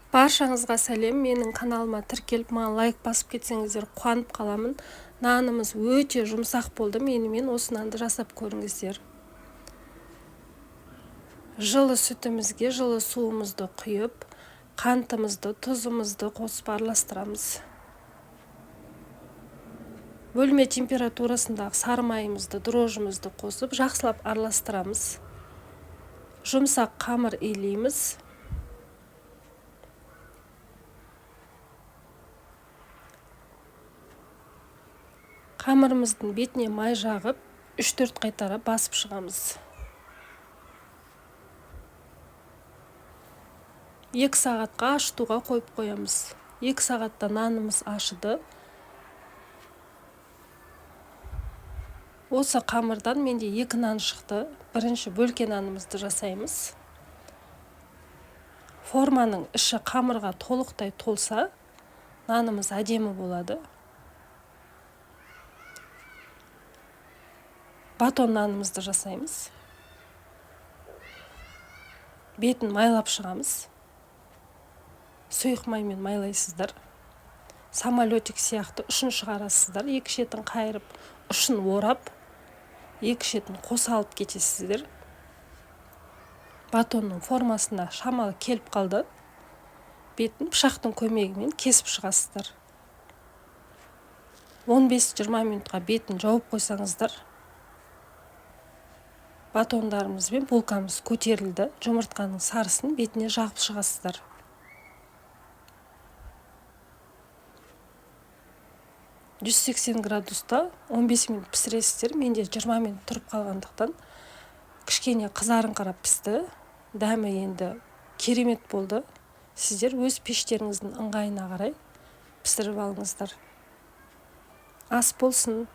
Баршаңызға сәлем. Менің каналыма тіркеліп, маған лайк басып кетсеңіздер қуанып қаламын. Нанымыз өте жұмсақ болды. Менімен осы нанды жасап көріңіздер. Жылы сүтімізге жылы суымызды құйып, қантымызды, тұзымызды қосып араластырамыз. Бөлме температурасындағы сары майымызды, дрожжымызды қосып, жақсылап араластырамыз. Жұмсақ қамыр илейміз. Қамырымыздың бетіне май жағып, 3-4 қайтара басып шығамыз. 2 сағатқа ашытуға қойып қоямыз. 2 сағатта нанымыз ашыды. Осы қамырдан менде 2 нан шықты. Бірінші бөлке нанымызды жасаймыз. Форманың іші қамырға толықтай толса, нанымыз әдемі болады. Батон нанымызды жасаймыз. Бетін майлап шығамыз. Сұйық маймен майлайсыздар. Самолетик сияқты ұшын шығарасыздар. 2 шетін қайырып, ұшын орап, 2 шетін қоса алып кетесіздер. Батонның формасына шамалы келіп қалды. Бетін пышақтың көмегімен кесіп шығасыздар. 15-20 минутқа бетін жауып қойсаңыздар, батондарымыз бен булкамыз көтерілді. Жұмыртқаның сарысын бетіне жағып шығасыздар. «180 градуста 15 минут пісіресіздер. Менде 20 минут тұрып қалғандықтан кішкене қызарыңқырап пісті. Дәмі енді керемет болды. Сіздер өз пештеріңіздің ыңғайына қарай пісіріп алыңыздар. Ас болсын.